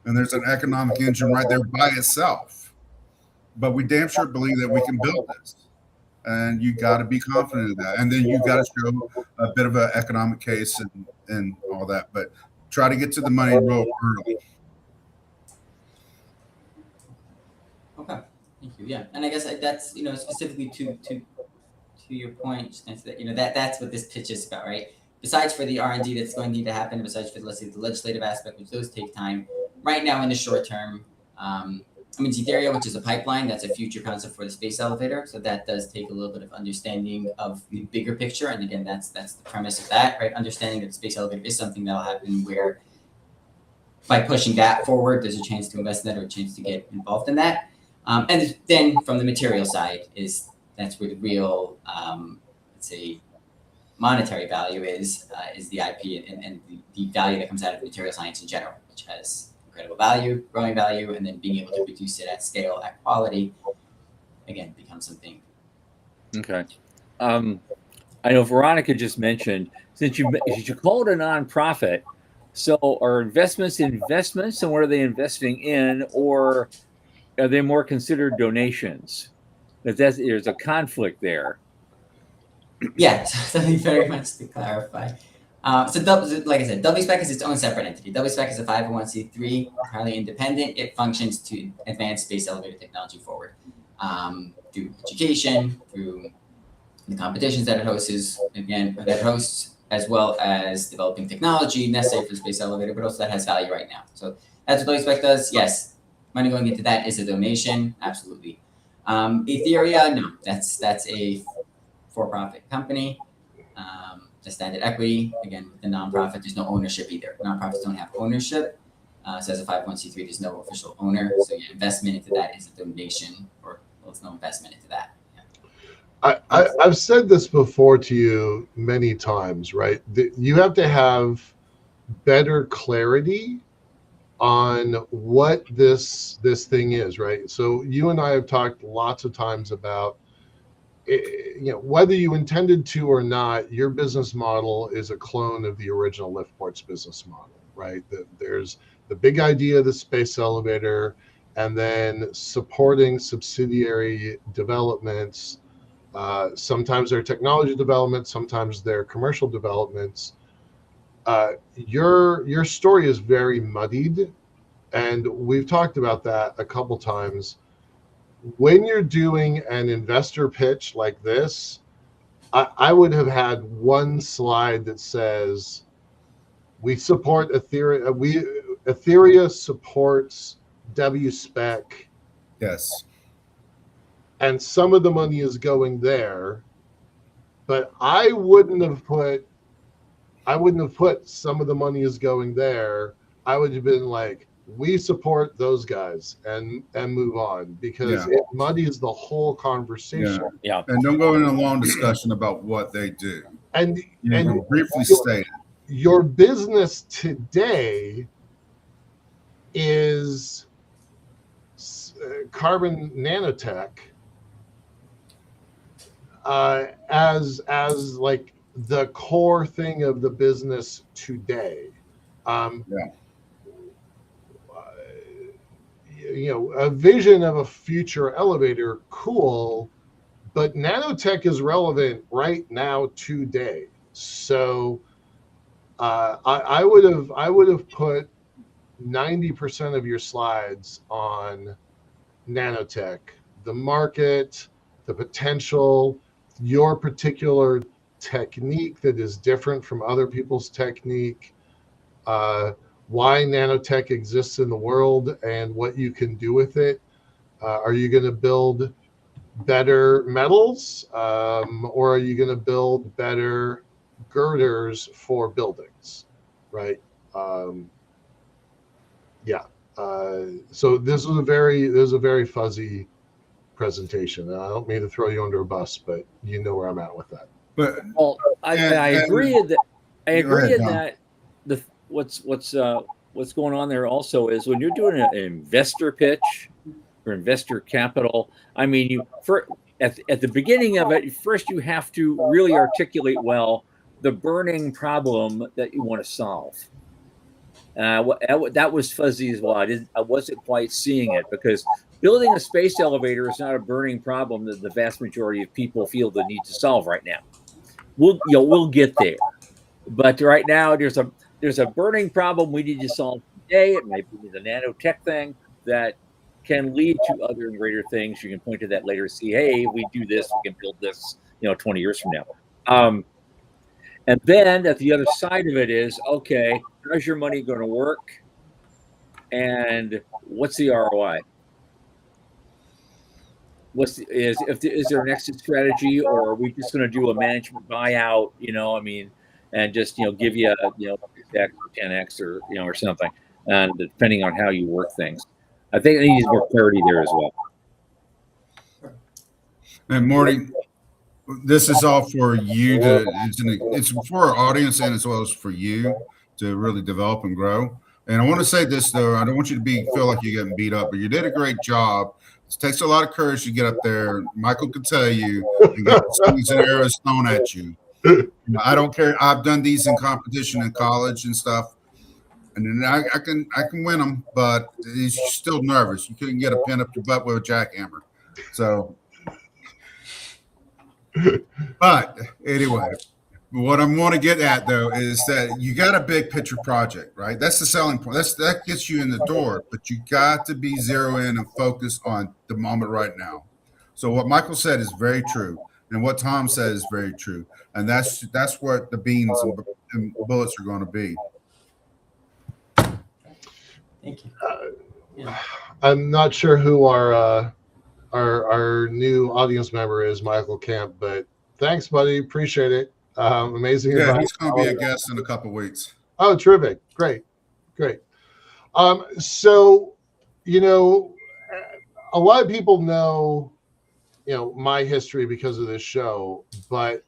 And there's an economic engine right there by itself. But we damn sure believe that we can build this. And you got to be confident of that. And then you got to show a bit of an economic case and all that. But try to get to the money real early. Okay, thank you. Yeah, and I guess that's specifically to your point, that's what this pitch is about, right? Besides for the R&D that's going to need to happen, besides for let's say the legislative aspect, which those take time. Right now, in the short term, Ethereum, which is a pipeline, that's a future concept for the space elevator. So that does take a little bit of understanding of the bigger picture. And again, that's the premise of that, right? Understanding that the space elevator is something that'll happen where by pushing that forward, there's a chance to invest in that or a chance to get involved in that. And then from the material side that's where the real, let's say, monetary value is the IP and the value that comes out of material science in general, which has incredible value, growing value, and then being able to reduce it at scale, at quality, again, becomes something. Okay. I know Veronica just mentioned, since you call it a nonprofit, so are investments, and what are they investing in, or are they more considered donations? There's a conflict there. Yeah, something very much to clarify. So like I said, WSPEC is its own separate entity. WSPEC is a 501c3, entirely independent. It functions to advance space elevator technology forward through education, through the competitions that it hosts, as well as developing technology necessary for the space elevator, but also that has value right now. So that's what WSPEC does. Yes, money going into that is a donation, absolutely. Ethereum, no, that's a for-profit company. The standard equity, again, with the nonprofit, there's no ownership either. Nonprofits don't have ownership. So as a 501c3, there's no official owner. So your investment into that is a donation, or there's no investment into that. Yeah. I've said this before to you many times, right? You have to have better clarity on what this thing is, right? So you and I have talked lots of times about whether you intended to or not, your business model is a clone of the original Liftport's business model, right? There's the big idea of the space elevator, and then supporting subsidiary developments. Sometimes they're technology developments, sometimes they're commercial developments. Your story is very muddied, and we've talked about that a couple times. When you're doing an investor pitch like this, I would have had one slide that says, we support Ethereum. Ethereum supports WSPEC. Yes. And some of the money is going there, but I wouldn't have put some of the money is going there. I would have been like, we support those guys and move on, because it muddies the whole conversation. Yeah. And don't go in a long discussion about what they do. And briefly state your business today is carbon nanotech as like the core thing of the business today. Yeah. A vision of a future elevator, cool, but nanotech is relevant right now today. So I would have put 90% of your slides on nanotech, the market, the potential, your particular technique that is different from other people's technique, why nanotech exists in the world and what you can do with it. Are you going to build better metals, or are you going to build better girders for buildings, right? Yeah. So this was a very fuzzy presentation. I don't mean to throw you under a bus, but you know where I'm at with that. But Well, I agree that what's going on there also is when you're doing an investor pitch for investor capital. I mean, at the beginning of it, first you have to really articulate well the burning problem that you want to solve. That was fuzzy as well. I wasn't quite seeing it because building a space elevator is not a burning problem that the vast majority of people feel the need to solve right now. We'll get there, but right now there's a burning problem we need to solve today. It might be the nanotech thing that can lead to other and greater things. You can point to that later. See, hey, we do this, we can build this, 20 years from now. And then at the other side of it is, okay, how's your money going to work? And what's the ROI? Is there an exit strategy, or are we just going to do a management buyout? And just give you a 6x or 10x or something, and depending on how you work things. I think it needs more clarity there as well. And Mordy, this is all for you it's for our audience and as well as for you to really develop and grow. And I want to say this though, I don't want you to feel like you're getting beat up, but you did a great job. It takes a lot of courage to get up there. Michael could tell you and get slings and arrows thrown at you. I don't care. I've done these in competition in college and stuff. And then I can win them, but he's still nervous. You couldn't get a pin up your butt with a jackhammer. So, but anyway, what I'm going to get at though is that you got a big picture project, right? That's the selling point. That gets you in the door, but you got to be zero in and focus on the moment right now. So what Michael said is very true, and what Tom said is very true, and that's what the beans and bullets are going to be. Thank you. Yeah. I'm not sure who our new audience member is, Michael Camp, but thanks, buddy. Appreciate it. Amazing. Yeah, he's going to be a guest in a couple of weeks. Oh, terrific. Great. So, a lot of people know, my history because of this show, but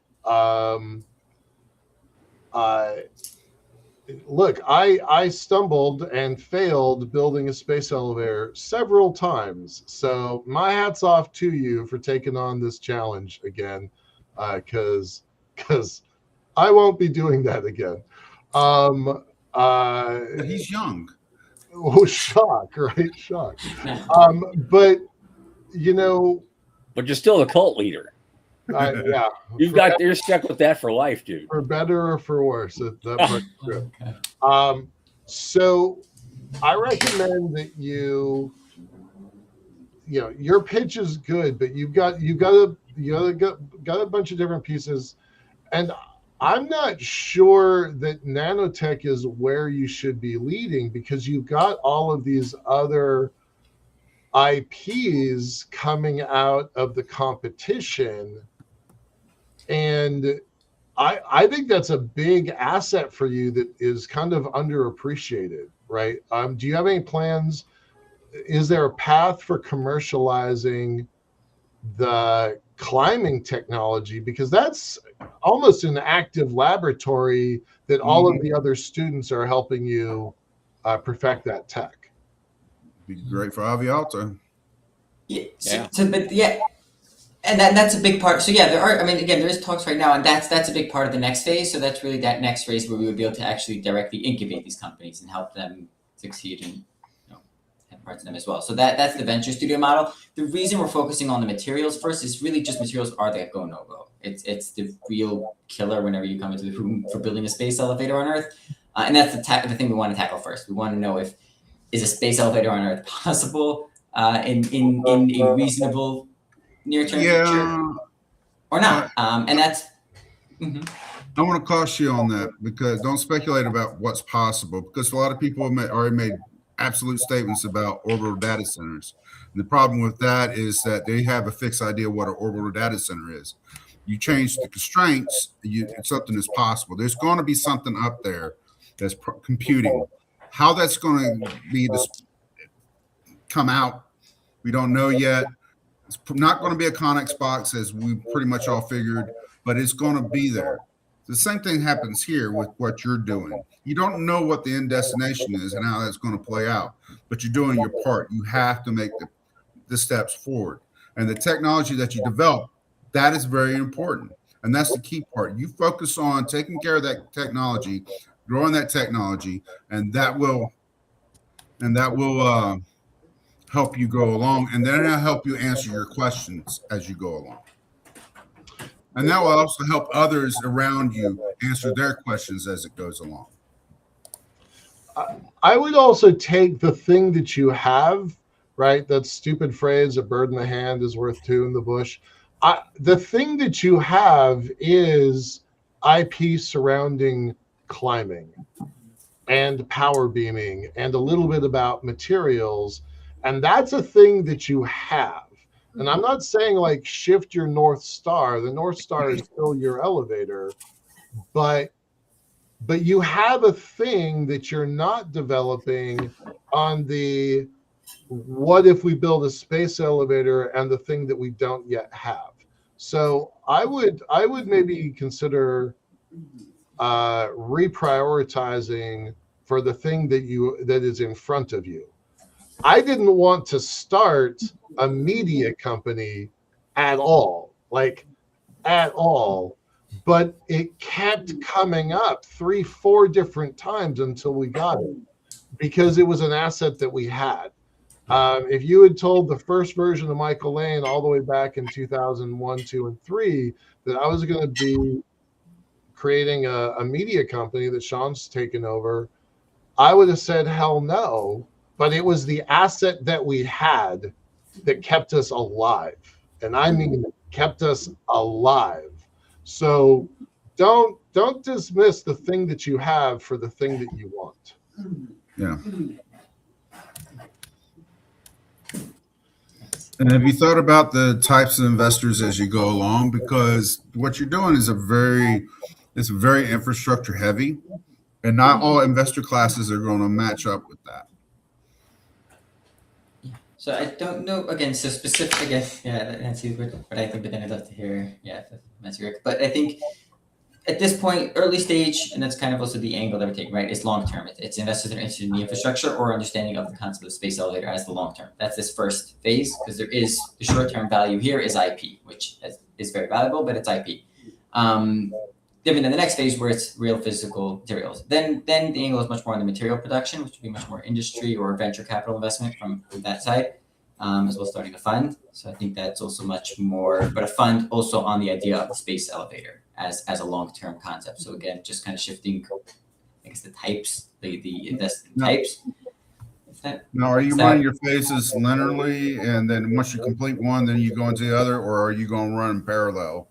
look, I stumbled and failed building a space elevator several times. So my hat's off to you for taking on this challenge again, because I won't be doing that again. But he's young. Oh, shock, right? Shock. But But you're still a cult leader. Yeah. You're stuck with that for life, dude. For better or for worse. That part's true. So I recommend that your pitch is good, but you've got a bunch of different pieces, and I'm not sure that nanotech is where you should be leading, because you've got all of these other IPs coming out of the competition. And I think that's a big asset for you that is kind of underappreciated, right? Do you have any plans? Is there a path for commercializing the climbing technology? Because that's almost an active laboratory that all of the other students are helping you perfect that tech. Be great for Avialto. Yeah. And that's a big part. So yeah, there are. I mean, again, there is talks right now, and that's a big part of the next phase. So that's really that next phase where we would be able to actually directly incubate these companies and help them succeed and have parts of them as well. So that's the venture studio model. The reason we're focusing on the materials first is really just materials are the go no go. It's the real killer whenever you come into the room for building a space elevator on Earth, and that's the thing we want to tackle first. We want to know if is a space elevator on Earth possible in a reasonable near-term future or not, and that's. I want to caution you on that, because don't speculate about what's possible, because a lot of people have already made absolute statements about orbital data centers. And the problem with that is that they have a fixed idea what an orbital data center is. You change the constraints, something is possible. There's going to be something up there that's computing. How that's going to be come out, we don't know yet. It's not going to be a Connex box, as we pretty much all figured, but it's going to be there. The same thing happens here with what you're doing. You don't know what the end destination is and how that's going to play out, but you're doing your part. You have to make the steps forward. And the technology that you develop, that is very important. And that's the key part. You focus on taking care of that technology, growing that technology, and that will help you go along, and then it'll help you answer your questions as you go along. And that will also help others around you answer their questions as it goes along. I would also take the thing that you have, right? That stupid phrase, a bird in the hand is worth two in the bush. The thing that you have is IP surrounding climbing and power beaming and a little bit about materials. And that's a thing that you have. And I'm not saying like shift your North Star. The North Star is still your elevator, but you have a thing that you're not developing on the what if we build a space elevator and the thing that we don't yet have. So I would maybe consider reprioritizing for the thing that is in front of you. I didn't want to start a media company at all, but it kept coming up 3-4 different times until we got it, because it was an asset that we had. If you had told the first version of Michael Lane all the way back in 2001, 2, and 3 that I was going to be creating a media company that Sean's taken over, I would have said hell no. But it was the asset that we had that kept us alive. And I mean, kept us alive. So don't dismiss the thing that you have for the thing that you want. Yeah. And have you thought about the types of investors as you go along? Because what you're doing is very infrastructure heavy, and not all investor classes are going to match up with that. So I don't know, again, so specific, I guess, that's what I think, but then I'd love to hear, that's Rick. But I think at this point, early stage, and that's kind of also the angle that we're taking, right? It's long term. It's investors that are interested in the infrastructure or understanding of the concept of space elevator as the long term. That's this first phase, because there is the short term value here is IP, which is very valuable, but it's IP. Then in the next phase where it's real physical materials, then the angle is much more on the material production, which would be much more industry or venture capital investment from that side, as well as starting a fund. So I think that's also much more, but a fund also on the idea of the space elevator as a long-term concept. So again, just kind of shifting, I guess, the types, the investment types. Now, are you running your phases linearly, and then once you complete one, then you go into the other, or are you going to run in parallel?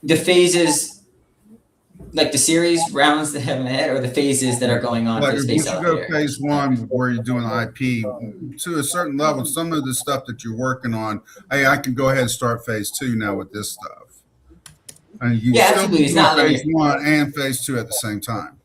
The phases, like the series rounds that have ahead, or the phases that are going on for the space elevator? You go phase one where you're doing IP to a certain level. Some of the stuff that you're working on, hey, I can go ahead and start phase two now with this stuff. And you still absolutely. do phase one and phase two at the same time.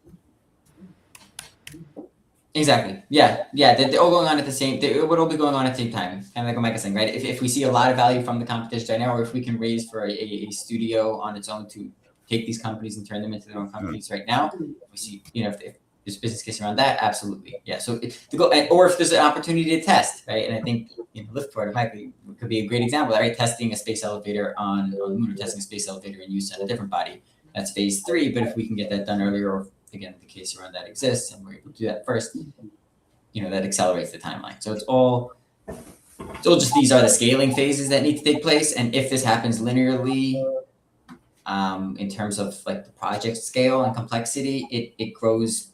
Exactly. Yeah. They're all going on at the same. It would all be going on at the same time. Kind of like what Mike was saying, right? If we see a lot of value from the competition right now, or if we can raise for a studio on its own to take these companies and turn them into their own companies right now, we see, if there's business case around that, absolutely, yeah. So to go, or if there's an opportunity to test, right? And I think Liftport could be a great example, right? Testing a space elevator on the moon, or testing a space elevator in use on a different body. That's phase 3. But if we can get that done earlier, or again, the case around that exists, and we're able to do that first, that accelerates the timeline. So it's all just, these are the scaling phases that need to take place. And if this happens linearly, in terms of like the project scale and complexity, it grows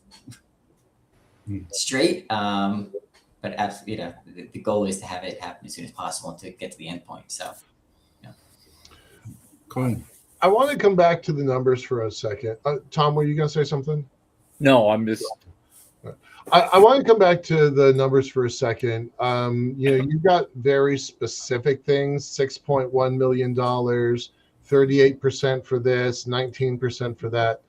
straight. But absolutely, the goal is to have it happen as soon as possible and to get to the end point. So, Cool. I want to come back to the numbers for a second. Tom, were you going to say something? No, I'm just. I want to come back to the numbers for a second. You've got very specific things: $6.1 million, 38% for this, 19% for that.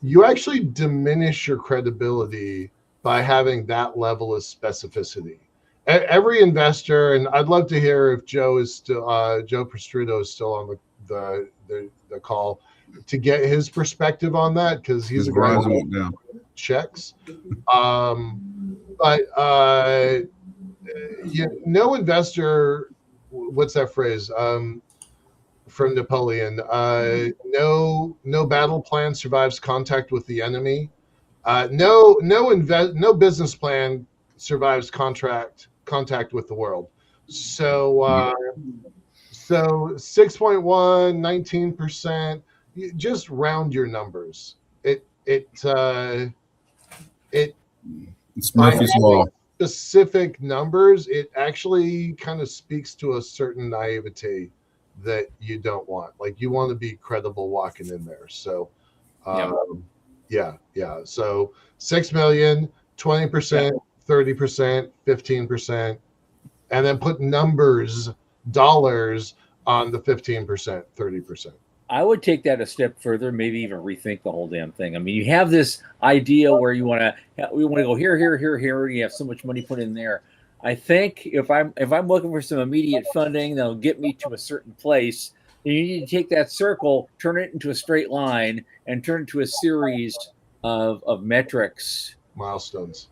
You actually diminish your credibility by having that level of specificity. Every investor, and I'd love to hear if Joe Prostruto is still on the call to get his perspective on that, because he's a guy who checks. But no investor, what's that phrase from Napoleon? No battle plan survives contact with the enemy. No business plan survives contact with the world. So 6.1, 19%. Just round your numbers. It's Murphy's Law. Specific numbers, it actually kind of speaks to a certain naivety that you don't want. Like, you want to be credible walking in there. So, yeah. So 6 million, 20%, 30%, 15%, and then put dollars on the 15%, 30%. I would take that a step further, maybe even rethink the whole damn thing. I mean, you have this idea where we want to go here, and you have so much money put in there. I think if I'm looking for some immediate funding that'll get me to a certain place, then you need to take that circle, turn it into a straight line, and turn it to a series of metrics, milestones.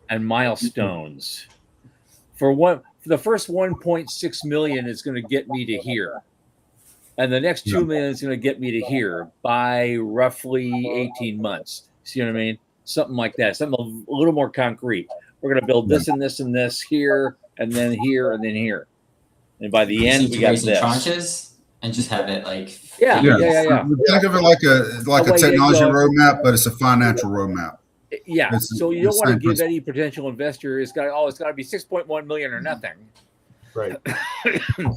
For the first 1.6 million is going to get me to here. And the next 2 million is going to get me to here by roughly 18 months. See what I mean? Something like that. Something a little more concrete. We're going to build this and this and this here, and then here, and then here. And by the end, we got this. Tranches and just have it like. Yeah. Think of it like a technology roadmap, but it's a financial roadmap. Yeah. So you don't want to give any potential investor, it's got to be 6.1 million or nothing. Right. You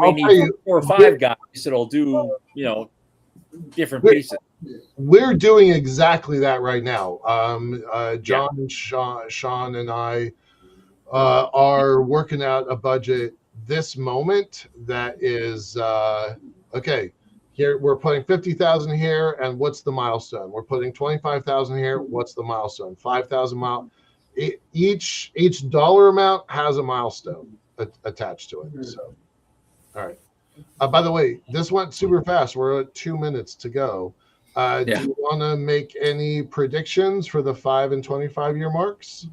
may need 4 or 5 guys that'll do, different pieces. We're doing exactly that right now. John, Sean, and I are working out a budget this moment that is okay. Here we're putting 50,000 here, and what's the milestone? We're putting 25,000 here. What's the milestone? 5,000 each dollar amount has a milestone attached to it. So, all right. By the way, this went super fast. We're at 2 minutes to go. Do you want to make any predictions for the 5 and 25 year marks?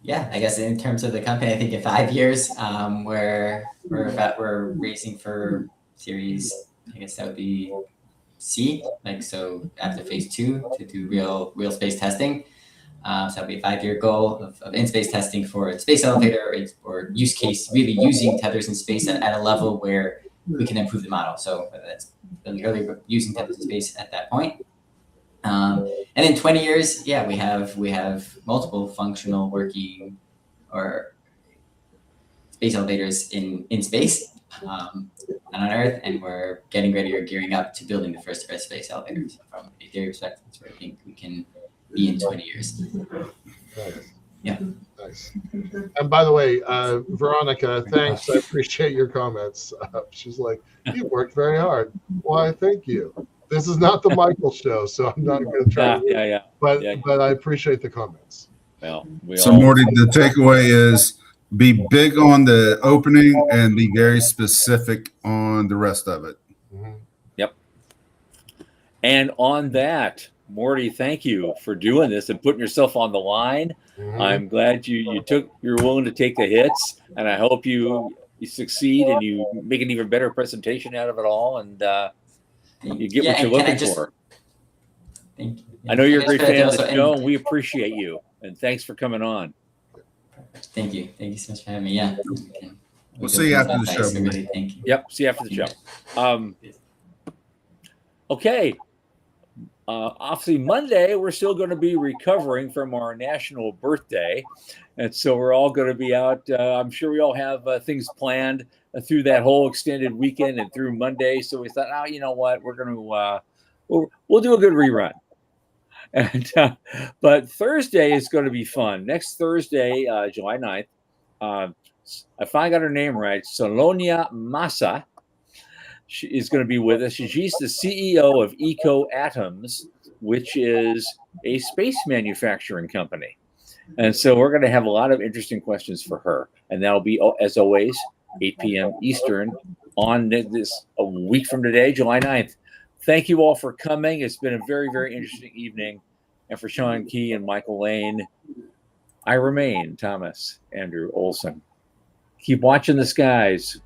Yeah, I guess in terms of the company, I think in 5 years, we're racing for Series. I guess that would be C. So after phase 2 to do real space testing. So that'll be a 5-year goal of in-space testing for a space elevator or use case, really using tethers in space at a level where we can improve the model. So that's really early using tethers in space at that point. And in 20 years, we have multiple functional working or space elevators in space and on Earth, and we're getting ready or gearing up to building the first Earth space elevators. From a theory perspective, that's where I think we can be in 20 years. Nice. Yeah. Nice. And by the way, Veronica, thanks. I appreciate your comments. She's like, you worked very hard. Why, thank you. This is not the Michael show, so I'm not going to try. But I appreciate the comments. Well, Mordy, the takeaway is be big on the opening and be very specific on the rest of it. Mm-hmm. Yep. And on that, Mordy, thank you for doing this and putting yourself on the line. Mhm. I'm glad you're willing to take the hits, and I hope you succeed and you make an even better presentation out of it all, and you get what you're looking for. Thank you. I know you're a great fan of the Also, show, and we appreciate you. And thanks for coming on. Thank you. Thank you so much for having me. Yeah. We'll see you after the show. So really, thank you. Yep. See you after the show. Okay. Obviously, Monday, we're still going to be recovering from our national birthday. And so we're all going to be out. I'm sure we all have things planned through that whole extended weekend and through Monday. So we thought, oh, you know what? We're going to, we'll do a good rerun. And but Thursday is going to be fun. Next Thursday, July 9th, I finally got her name right. Solonia Massa. She is going to be with us. She's the CEO of Eco Atoms, which is a space manufacturing company. And so we're going to have a lot of interesting questions for her. And that'll be, as always, 8 p.m. Eastern on this a week from today, July 9th. Thank you all for coming. It's been a very, very interesting evening. And for Sean Key and Michael Lane, I remain Thomas Andrew Olson. Keep watching the skies.